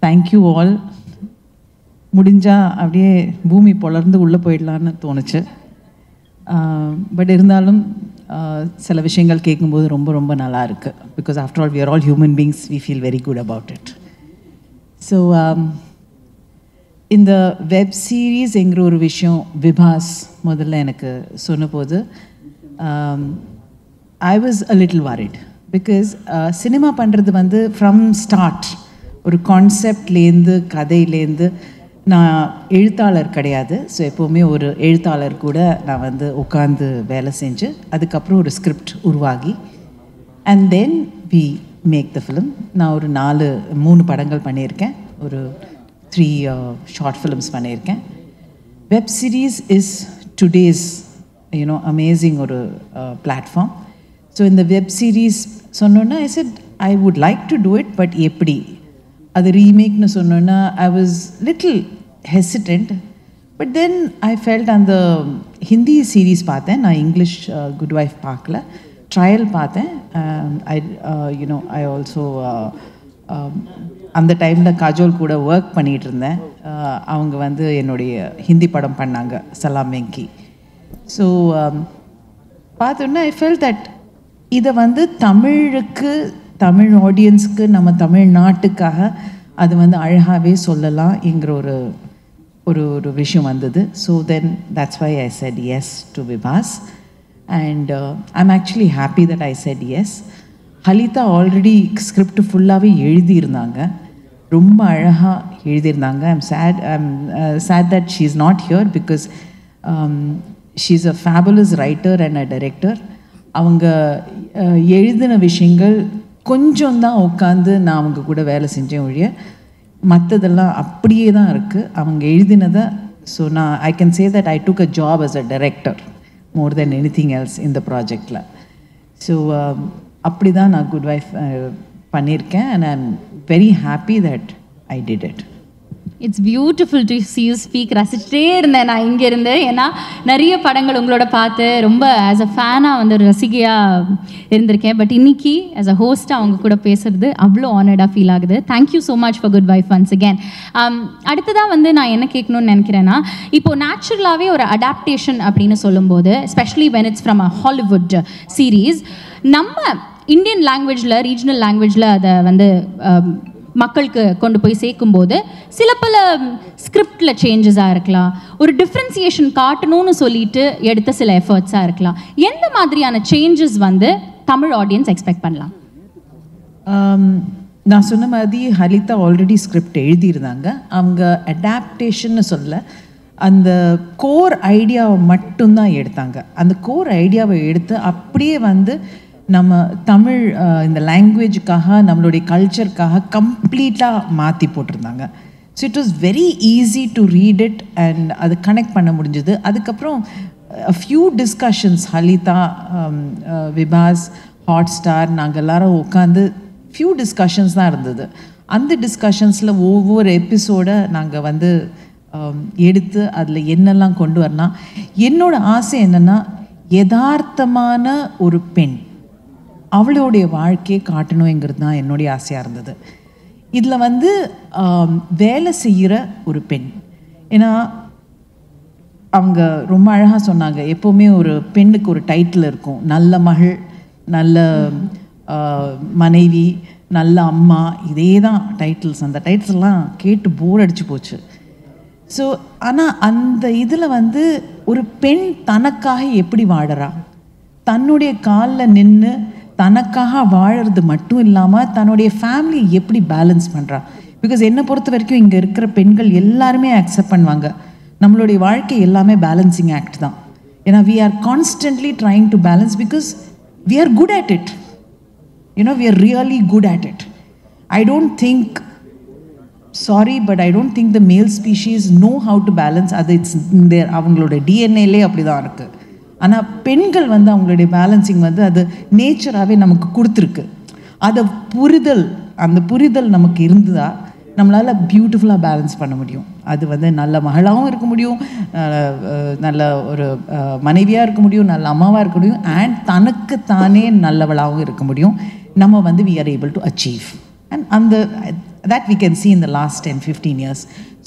Thank you all. முடிஞ்சால் அப்படியே பூமி பொளர்ந்து உள்ளே போயிடலான்னு தோணுச்சு. பட் இருந்தாலும் சில விஷயங்கள் கேட்கும்போது ரொம்ப ரொம்ப நல்லா இருக்குது. Because after all we are all human beings, we feel very good about it. So இந்த வெப் சீரீஸ்ங்கிற ஒரு விஷயம் விபாஸ் முதல்ல எனக்கு சொன்னபோது I was a little worried. Because cinema பண்ணுறது வந்து ஃப்ரம் ஸ்டார்ட் ஒரு கான்செப்ட்லேருந்து கதையிலேருந்து, நான் எழுத்தாளர் கிடையாது. ஸோ எப்போவுமே ஒரு எழுத்தாளர் கூட நான் வந்து உட்காந்து வேலை செஞ்சு அதுக்கப்புறம் ஒரு ஸ்கிரிப்ட் உருவாகி and then we make the film. நான் ஒரு 3 படங்கள் பண்ணியிருக்கேன், ஒரு 3 ஷார்ட் ஃபிலிம்ஸ் பண்ணியிருக்கேன். Web series is today's amazing ஒரு பிளாட்ஃபார்ம். ஸோ இந்த வெப் சீரீஸ் சொன்னோன்னா I said I would like to do it, but எப்படி அது ரீமேக்னு சொன்னோன்னா I was little hesitant. But then I felt அந்த ஹிந்தி சீரீஸ் பார்த்தேன், நான் இங்கிலீஷ் குட் வைஃப் பார்க்கல, ட்ரையல் பார்த்தேன். ஐ ஆல்சோ அந்த டைமில் காஜோல் கூட ஒர்க் பண்ணிகிட்டு இருந்தேன். அவங்க வந்து என்னுடைய ஹிந்தி படம் பண்ணாங்க, சலாம் வெங்கி. ஸோ பார்த்தோன்னா ஐ ஃபெல்ட் தட் இதை வந்து தமிழ் ஆடியன்ஸுக்கு, நம்ம தமிழ்நாட்டுக்காக அது வந்து அழகாகவே சொல்லலாம்ங்கிற ஒரு விஷயம் வந்தது. So then that's why I said yes to Vibhas. And I'm actually happy that I said yes. Halitha already script ஃபுல்லாகவே எழுதியிருந்தாங்க, ரொம்ப அழகாக எழுதியிருந்தாங்க. I'm sad that she is not here because she is a fabulous writer and a director. அவங்க எழுதின விஷயங்கள் கொஞ்சம் தான் உட்காந்து நான் அவங்க கூட வேலை செஞ்சேன் ஒழிய, மற்றதெல்லாம் அப்படியே தான் இருக்குது அவங்க எழுதினதை. ஸோ நான் I can say that I took a job as a director more then anything else இந்த ப்ராஜெக்டில். ஸோ அப்படி தான் நான் குட் வைஃப் பண்ணியிருக்கேன். And I am very happy that I did it. It's beautiful to see you speak. ரசிச்சிட்டே இருந்தேன் நான் இங்கேருந்து. ஏன்னா நிறைய படங்கள் உங்களோட பார்த்து ரொம்ப ஆஸ் அ ஃபேனாக வந்து ஒரு ரசிகையாக இருந்திருக்கேன். பட் இன்னைக்கு ஆஸ் அ ஹோஸ்ட்டாக அவங்க கூட பேசுறது அவ்வளோ ஆனர்டாக ஃபீல் ஆகுது. Thank you so much for good wife once again. அடுத்ததாக வந்து நான் என்ன கேட்கணும்னு நினைக்கிறேன்னா, இப்போது நேச்சுரலாகவே ஒரு அடாப்டேஷன் அப்படின்னு சொல்லும்போது, especially when it's from a Hollywood series, நம்ம இந்தியன் லாங்குவேஜில், ரீஜனல் லாங்குவேஜில் அதை வந்து மக்களுக்கு கொண்டு போய் சேர்க்கும்போது சில பல ஸ்கிரிப்டில் சேஞ்சஸாக இருக்கலாம், ஒரு டிஃப்ரென்சியேஷன் காட்டணும்னு சொல்லிட்டு எடுத்த சில எஃபர்ட்ஸாக இருக்கலாம். எந்த மாதிரியான சேஞ்சஸ் வந்து தமிழ் ஆடியன்ஸ் எக்ஸ்பெக்ட் பண்ணலாம்? நான் சொன்ன மாதிரி ஹலிதா ஆல்ரெடி ஸ்கிரிப்ட் எழுதியிருந்தாங்க. அவங்க அடாப்டேஷன்னு சொல்ல, அந்த கோர் ஐடியாவை மட்டும்தான் எடுத்தாங்க. அந்த கோர் ஐடியாவை எடுத்து அப்படியே வந்து நம்ம தமிழ் இந்த லாங்குவேஜுக்காக, நம்மளுடைய கல்ச்சருக்காக கம்ப்ளீட்டாக மாற்றி போட்டிருந்தாங்க. So it was very easy to read it and அது கனெக்ட் பண்ண முடிஞ்சது. அதுக்கப்புறம் few discussions, Halitha, விபாஸ், hot star, நாங்கள் எல்லாரும் உட்காந்து ஃபியூ டிஸ்கஷன்ஸ் தான் இருந்தது. அந்த டிஸ்கஷன்ஸில் ஒவ்வொரு எபிசோடை நாங்கள் வந்து எடுத்து அதில் என்னெல்லாம் கொண்டு வரலாம். என்னோட ஆசை என்னென்னா, யதார்த்தமான ஒரு பெண், அவளுடைய வாழ்க்கையை காட்டணுங்கிறது தான் என்னுடைய ஆசையாக இருந்தது. இதில் வந்து வேலை செய்கிற ஒரு பெண், ஏன்னா அவங்க ரொம்ப அழகாக சொன்னாங்க, எப்போவுமே ஒரு பெண்ணுக்கு ஒரு டைட்டில் இருக்கும், நல்ல மகள், நல்ல மனைவி, நல்ல அம்மா, இதே தான் டைட்டில்ஸ். அந்த டைட்டில்ஸ்லாம் கேட்டு போர் அடிச்சு போச்சு. ஸோ ஆனால் அந்த இதில் வந்து ஒரு பெண் தனக்காக எப்படி வாழறா, தன்னுடைய காலில் நின்று தனக்காக வாழறது மட்டும் இல்லாமல் தன்னுடைய ஃபேமிலியை எப்படி பேலன்ஸ் பண்ணுறா. பிகாஸ் என்னை பொறுத்த வரைக்கும் இங்கே இருக்கிற பெண்கள் எல்லாருமே அக்செப்ட் பண்ணுவாங்க, நம்மளுடைய வாழ்க்கை எல்லாமே பேலன்சிங் ஆக்ட் தான். ஏன்னா we are constantly trying to balance because we are good at it. We are really good at it. I don't think, sorry, but I don't think the male species know how to balance. அது it's அவங்களோட டிஎன்ஏலே அப்படி தான் இருக்குது. ஆனால் பெண்கள் வந்து அவங்களுடைய பேலன்சிங் வந்து அது நேச்சராகவே நமக்கு கொடுத்துருக்கு. அதை அந்த புரிதல் நமக்கு இருந்தால் நம்மளால் பியூட்டிஃபுல்லாக பேலன்ஸ் பண்ண முடியும். அது வந்து நல்ல மகளாகவும் இருக்க முடியும், நல்ல ஒரு மனைவியாக இருக்க முடியும், நல்ல அம்மாவாக இருக்க முடியும், அண்ட் தனக்கு தானே நல்லவளாகவும் இருக்க முடியும். நம்ம வந்து we are able to achieve. and that we can see in the last 10-15 years.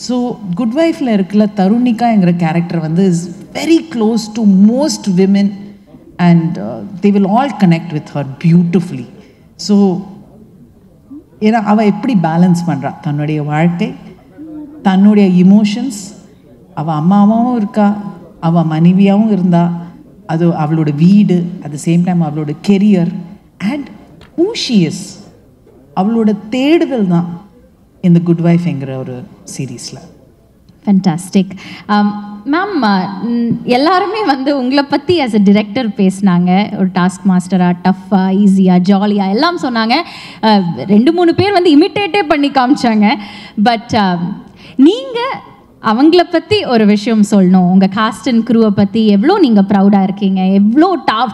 So Good Wife-la இருக்கல தருணிகா என்கிற கேரக்டர் வந்து is very close to most women, and they will all connect with her beautifully. So ஏன்னா அவள் எப்படி balance பண்ணுறா தன்னுடைய வாழ்க்கை, தன்னுடைய இமோஷன்ஸ், அவள் அம்மாவும் இருக்கா, அவள் மனைவியாகவும் இருந்தா, அது அவளோட வீடு, அட் த சேம் டைம் அவளோட career and who she is, அவளோட தேடுதல் தான் இந்த குட் வைஃப் என்கிற ஒரு சீரீஸில். ஃபேண்டாஸ்டிக். மேம், எல்லாருமே வந்து உங்களை பற்றி ஆஸ் அ டிரெக்டர் பேசினாங்க. ஒரு டாஸ்க் மாஸ்டராக, டஃப்பாக, ஈஸியாக, ஜாலியாக எல்லாம் சொன்னாங்க. 2-3 பேர் வந்து இமிட்டேட்டே பண்ணி காமிச்சாங்க. பட் நீங்கள் அவங்கள பற்றி ஒரு விஷயம் சொல்லணும். உங்கள் காஸ்ட் அண்ட் க்ரூவை பற்றி எவ்வளோ நீங்கள் ப்ரௌடாக இருக்கீங்க, எவ்வளோ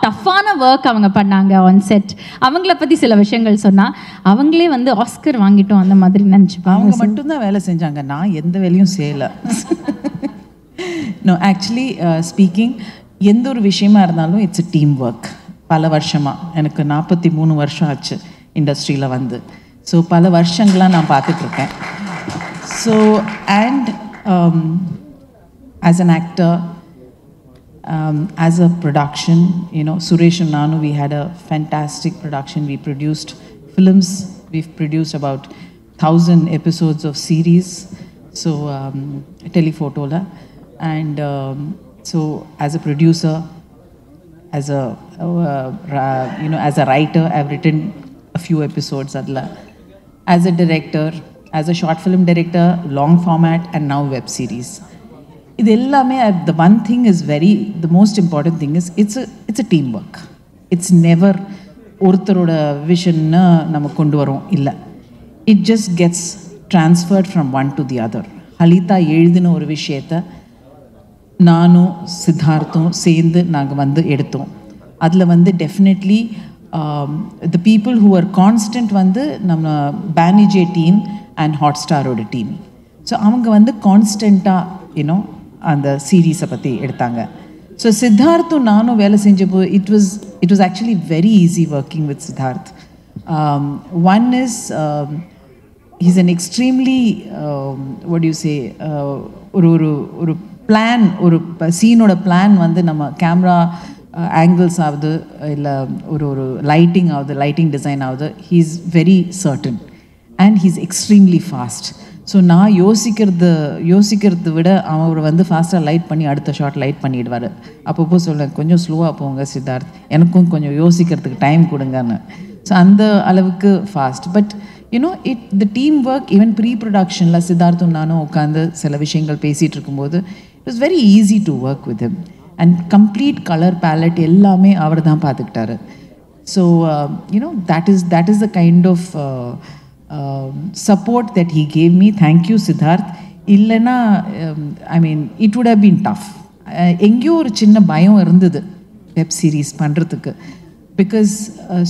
டஃப்பான ஒர்க் அவங்க பண்ணாங்க ஆன் செட், அவங்கள பற்றி சில விஷயங்கள் சொன்னால் அவங்களே வந்து ஆஸ்கர் வாங்கிட்டோம் அந்த மாதிரி நினச்சிப்பாங்க. அவங்க மட்டும்தான் வேலை செஞ்சாங்க, நான் எந்த வேலையும் செய்யலை. நோ, ஆக்சுவலி ஸ்பீக்கிங், எந்த ஒரு விஷயமா இருந்தாலும் இட்ஸ் அ டீம் ஒர்க். பல வருஷமாக, எனக்கு 43 வருஷம் ஆச்சு இண்டஸ்ட்ரியில் வந்து. ஸோ பல வருஷங்களாக நான் பார்த்துட்ருக்கேன். So and as an actor, as a production, you know, Suresh and Nanu, we had a fantastic production. We produced films. We've produced about 1,000 episodes of series. So Telephotola, and so as a producer, as a you know, as a writer, I've written a few episodes. Adla, as a director, as a short film director, long format, and now web series. Idellame, the one thing is the most important thing is it's a teamwork. It's never ortharoda vision na nama kondu varom illa. It just gets transferred from one to the other. Halita எழுதின ஒரு விஷயத்தை நானும் சித்தார்த்தும் சேர்ந்து நாங்கள் வந்து எடுத்தோம். அதில் வந்து definitely the people who are constant வந்து நம்ம பேனிஜே டீம் அண்ட் ஹாட்ஸ்டாரோட டீம். ஸோ அவங்க வந்து கான்ஸ்டண்ட்டாக யூனோ அந்த சீரீஸை பற்றி எடுத்தாங்க. ஸோ சித்தார்த்தும் நானும் வேலை செஞ்சப்போ it was actually very easy working with Siddharth. One is he's an extremely what do you say, ஒரு பிளான், ஒரு சீனோட பிளான் வந்து நம்ம கேமரா ஆங்கிள்ஸ் ஆகுது, இல்லை ஒரு லைட்டிங் ஆகுது, லைட்டிங் டிசைன் ஆகுது, he is very certain and he is extremely fast. So நான் யோசிக்கிறத விட அவர் வந்து ஃபாஸ்ட்டாக லைட் பண்ணி அடுத்த ஷாட் லைட் பண்ணிடுவார். அப்பப்போ சொல்ல கொஞ்சம் ஸ்லோவாக போங்க சித்தார்த், எனக்கும் கொஞ்சம் யோசிக்கிறதுக்கு டைம் கொடுங்கன்னு. ஸோ அந்த அளவுக்கு fast. But you know the team work, even pre ப்ரொடக்ஷனில் சித்தார்த்தும் நானும் உட்காந்து சில விஷயங்கள் பேசிகிட்டு இருக்கும்போது it was very easy to work with him. And complete colour palette எல்லாமே அவர் தான் பார்த்துக்கிட்டாரு. So you know that is the kind of support that he gave me. Thank you Siddharth. இல்லைன்னா I mean it would have been tough. எங்கேயோ ஒரு சின்ன பயம் இருந்தது வெப் சீரிஸ் பண்ணுறதுக்கு. பிகாஸ்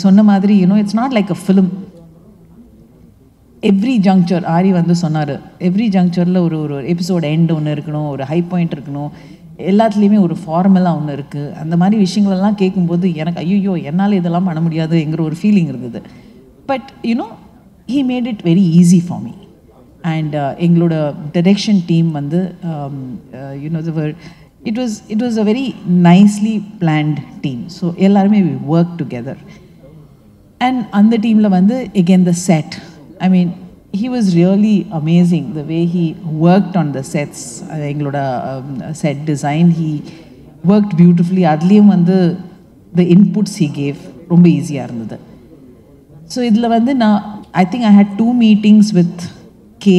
சொன்ன மாதிரி you know it's not like a film. Every juncture Aari வந்து சொன்னார், எவ்ரி ஜங்க்சரில் ஒரு எபிசோட் எண்ட் ஒன்று இருக்கணும், ஒரு ஹை பாயிண்ட் இருக்கணும், எல்லாத்துலேயுமே ஒரு ஃபார்மலாக ஒன்று இருக்குது. அந்த மாதிரி விஷயங்களெல்லாம் கேட்கும்போது எனக்கு ஐயோ என்னால் இதெல்லாம் பண்ண முடியாதுங்கிற ஒரு ஃபீலிங் இருந்தது. But you know he made it very easy for me. And எங்களோட direction team வந்து you know it was a very nicely planned team. So எல்லாருமே we worked together. And அந்த டீமில் வந்து again the set, I mean he was really amazing the way he worked on the sets. எங்களோட set design, he worked beautifully. அதுலேயும் வந்து the inputs he gave ரொம்ப ஈஸியாக இருந்தது. ஸோ இதில் வந்து I think I had 2 meetings with K.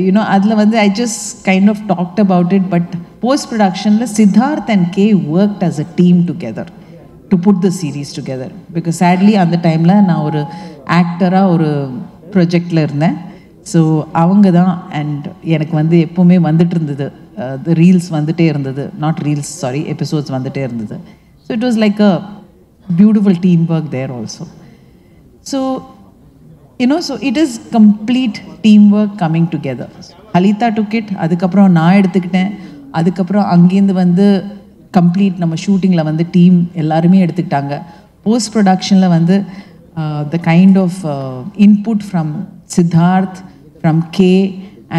You know, அதில் வந்து I just kind of talked about it, but post-productionல Siddharth and K worked as a team together to put the series together. Because sadly அந்த டைமில் நான் ஒரு ஆக்டராக ஒரு ப்ரொஜெக்டில் இருந்தேன். So அவங்க தான் அண்ட் எனக்கு வந்து எப்போவுமே வந்துட்டு இருந்தது, ரீல்ஸ் வந்துகிட்டே இருந்தது, நாட் ரீல்ஸ் சாரி எபிசோட்ஸ் வந்துகிட்டே இருந்தது. So it was like a beautiful teamwork there also. So you know, so it is complete teamwork coming together. Halita took it, அதுக்கப்புறம் நான் எடுத்துக்கிட்டேன், அதுக்கப்புறம் அங்கேருந்து வந்து கம்ப்ளீட் நம்ம ஷூட்டிங்கில் வந்து டீம் எல்லாருமே எடுத்துக்கிட்டாங்க. போஸ்ட் ப்ரொடக்ஷனில் வந்து the kind of input from Siddharth, from K,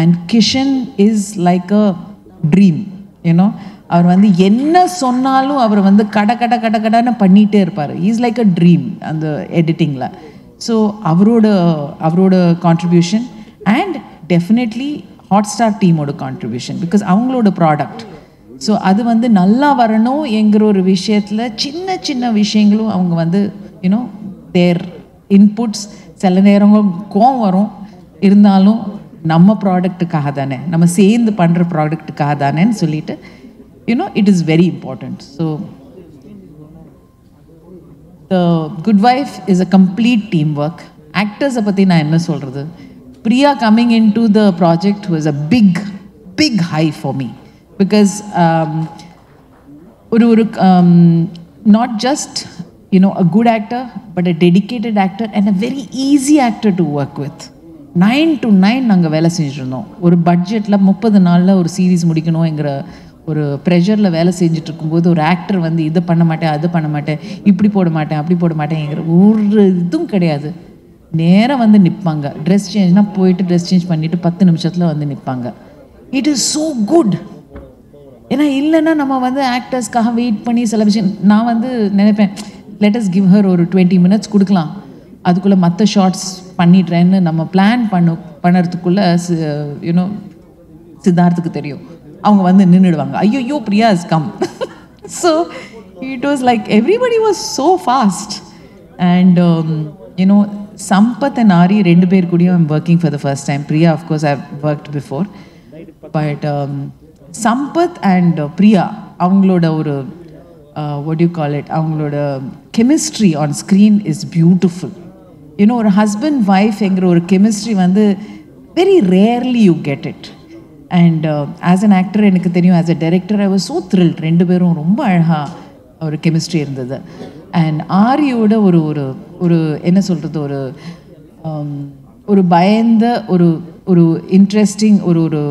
and Kishan is like a dream, you know. அவர் வந்து என்ன சொன்னாலும் அவர் வந்து கடன்னு பண்ணிகிட்டே இருப்பார். இஸ் லைக் அ ட்ரீம் அந்த எடிட்டிங்கில். ஸோ அவரோட கான்ட்ரிபியூஷன் அண்ட் டெஃபினெட்லி ஹாட்ஸ்டார் டீமோட கான்ட்ரிபியூஷன், பிகாஸ் அவங்களோட ப்ராடக்ட். ஸோ அது வந்து நல்லா வரணும் என்கிற ஒரு விஷயத்தில் சின்ன சின்ன விஷயங்களும் அவங்க வந்து யூனோ தேர் இன்புட்ஸ். சில நேரங்கள் கோவம் வரும், இருந்தாலும் நம்ம ப்ராடக்ட்டுக்காக தானே, நம்ம சேர்ந்து பண்ணுற ப்ராடக்ட்டுக்காக தானேன்னு சொல்லிட்டு you know it is very important. So the Good Wife is a complete team work. ஆக்டர்ஸை பற்றி நான் என்ன சொல்கிறது, Priya coming in to the project was a big high for me, because ஒரு not just you know a good actor but a dedicated actor and a very easy actor to work with. 9 to 9 நாங்கள் வேலை செஞ்சுருந்தோம். ஒரு பட்ஜெட்டில் 30 நாளில் ஒரு series முடிக்கணுங்கிற ஒரு ப்ரெஷரில் வேலை செஞ்சுட்டு இருக்கும்போது ஒரு ஆக்டர் வந்து இதை பண்ண மாட்டேன், அது பண்ண மாட்டேன், இப்படி போட மாட்டேன், அப்படி போட மாட்டேங்கிற ஒரு இதுவும் கிடையாது. நேராக வந்து நிற்பாங்க. ட்ரெஸ் சேஞ்ச்னால் போயிட்டு ட்ரெஸ் சேஞ்ச் பண்ணிவிட்டு 10 நிமிஷத்தில் வந்து நிற்பாங்க. It is so good. ஏன்னா இல்லைன்னா நம்ம வந்து ஆக்டர்ஸ்க்காக வெயிட் பண்ணி சில விஷயம் நான் வந்து நினைப்பேன், லெட்டஸ் கிவ் ஹர் ஒரு 20 minutes கொடுக்கலாம், அதுக்குள்ளே மற்ற ஷார்ட்ஸ் பண்ணிடுறேன்னு நம்ம பிளான் பண்ணுறதுக்குள்ளே யூனோ சித்தார்த்துக்கு தெரியும், அவங்க வந்து நின்றுடுவாங்க. ஐயோ Priya is come. So it was like everybody was so fast. And you know Sampath and Aari 2 பேர் கூடயும் I'm working for the first time. Priya of course I have worked before, but Sampath and Priya அவங்களோட ஒரு what do you call it, அவங்களோட chemistry on screen is beautiful. You know ஒரு husband ஒய்ஃப்ங்கிற ஒரு chemistry வந்து very rarely you get it. And as an actor எனக்கு தெரியும், as a director I was so thrilled. 2 பேரும் ரொம்ப அழகாக ஒரு கெமிஸ்ட்ரி இருந்தது. அண்ட் ஆரியோட ஒரு ஒரு ஒரு என்ன சொல்கிறது, ஒரு பயந்த ஒரு இன்ட்ரெஸ்டிங் ஒரு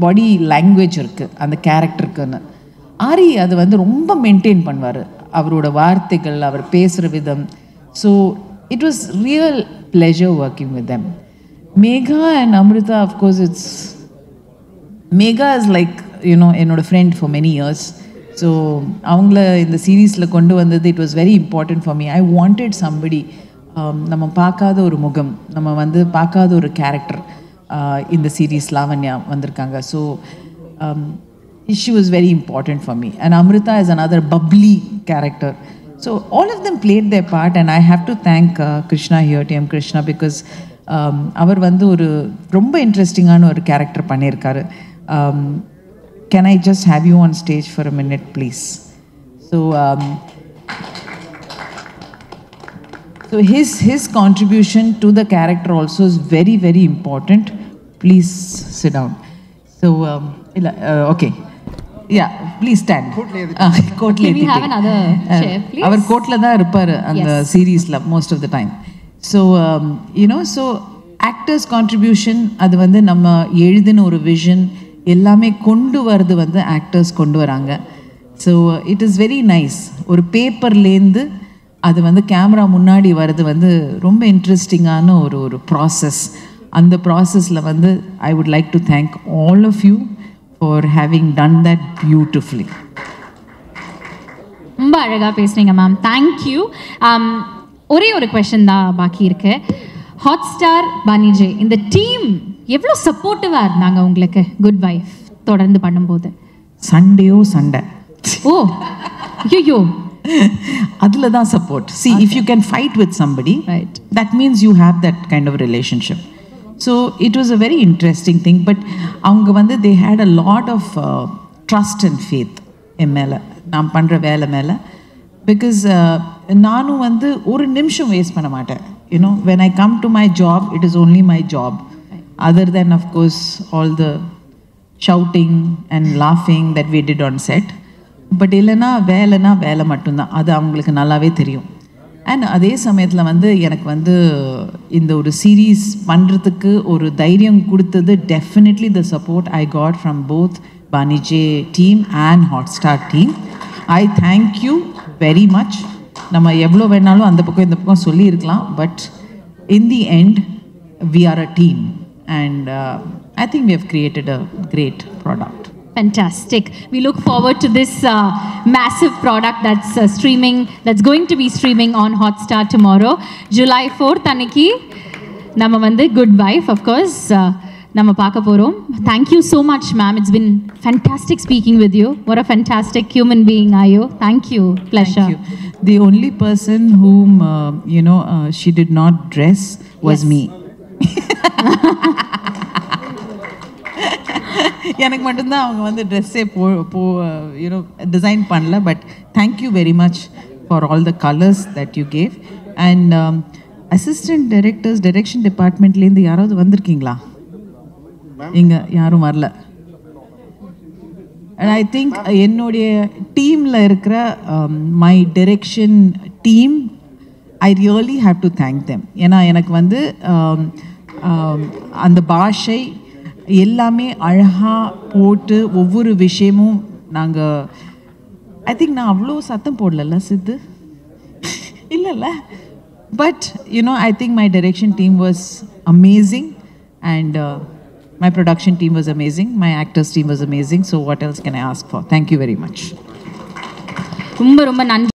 பாடி லாங்குவேஜ் இருக்குது அந்த கேரக்டருக்குன்னு. ஆரி அது வந்து ரொம்ப மெயின்டைன் பண்ணுவார், அவரோட வார்த்தைகள், அவர் பேசுகிற விதம். So it was real pleasure working with them. Megha and Amritha of course it's Megha is like you know என்னோடய friend for many years. So அவங்கள இந்த சீரீஸில் கொண்டு வந்தது it was very important for me. I wanted somebody, நம்ம பார்க்காத ஒரு முகம், நம்ம வந்து பார்க்காத ஒரு கேரக்டர் இந்த சீரீஸ் லாவண்யா வந்திருக்காங்க. So she was very important for me. And Amrita is another bubbly character. So all of them played their part, and I have to thank Krishna here, TM Krishna, because அவர் வந்து ஒரு ரொம்ப இன்ட்ரெஸ்டிங்கான ஒரு character பண்ணியிருக்காரு. Can I just have you on stage for a minute, please? So his contribution to the character also is very, very important. Please sit down. So okay. Yeah, please stand. Courtly. Can we have another chair, please? அவர் கோர்ட்டில் தான் இருப்பார் அந்த சீரீஸில் most of the time. So you know so actors contribution அது வந்து நம்ம எழுதின ஒரு விஷன் எல்லாமே கொண்டு வரது வந்து ஆக்டர்ஸ் கொண்டு வராங்க. So it is very nice. ஒரு பேப்பர்லேருந்து அது வந்து கேமரா முன்னாடி வர்றது வந்து ரொம்ப இன்ட்ரெஸ்டிங்கான ஒரு ப்ராசஸ். அந்த ப்ராசஸில் வந்து I would like to thank all of you for having done that beautifully. ரொம்ப அழகாக பேசுனீங்க மேம், தேங்க்யூ. ஒரே ஒரு கொஷன் தான் பாக்கி இருக்கு. ஹாட்ஸ்டார் பானிஜே இந்த டீம் எவ்வளோ சப்போர்ட்டிவாக இருந்தாங்க உங்களுக்கு குட் வைஃப் தொடர்ந்து பண்ணும்போது? சண்டேயோ சண்டை. ஓ ஐயோ, அதில் தான் support. See, if you can fight with somebody, right, that means you have that kind of relationship. So it was a very interesting thing, but அவங்க வந்து they had a lot of trust and faith என் மேலே, நான் பண்ணுற வேலை மேலே. Because நானும் வந்து ஒரு நிமிஷம் வேஸ்ட் பண்ண மாட்டேன். You know when I come to my job, it is only my job, other than of course all the shouting and laughing that we did on set. But இல்லைன்னா வேலை மட்டும்தான், அது அவங்களுக்கு நல்லாவே தெரியும். அண்ட் அதே சமயத்தில் வந்து எனக்கு வந்து இந்த ஒரு சீரீஸ் பண்ணுறதுக்கு ஒரு தைரியம் கொடுத்தது definitely the support I got from both Banijay team and Hotstar team. I thank you very much நம்ம எவ்வளோ வேணாலும் அந்த பக்கம் இந்த பக்கம் சொல்லியிருக்கலாம், but in the end we are a team and I think we have created a great product. Fantastic. We look forward to this massive product that's streaming, that's going to be streaming on Hotstar tomorrow, July 4th அன்னைக்கு நம்ம வந்து Good Wife of course நம்ம பார்க்க போறோம். Thank you so much ma'am, it's been fantastic speaking with you. What a fantastic human being are you. Thank you. Pleasure. Thank you. The only person whom she did not dress was me. எனக்கு மட்டும்தான் அவங்க வந்து ட்ரெஸ்ஸே design பண்ணல, but thank you very much for all the colours that you gave. And assistant directors direction டிபார்ட்மெண்ட்லேருந்து யாராவது வந்திருக்கீங்களா? இங்கே யாரும் வரல. அண்ட் ஐ திங்க் என்னுடைய டீமில் இருக்கிற my direction team, I really have to thank them. ஏன்னா எனக்கு வந்து அந்த பாஷை எல்லாமே அழகாக போட்டு ஒவ்வொரு விஷயமும் நாங்கள், ஐ திங்க் நான் அவ்வளோ சத்தம் போடல சித்து, இல்லைல்ல, but I think my direction team was amazing and my production team was amazing, my actors team was amazing, so what else can I ask for? Thank you very much. ரொம்ப ரொம்ப நன்றி.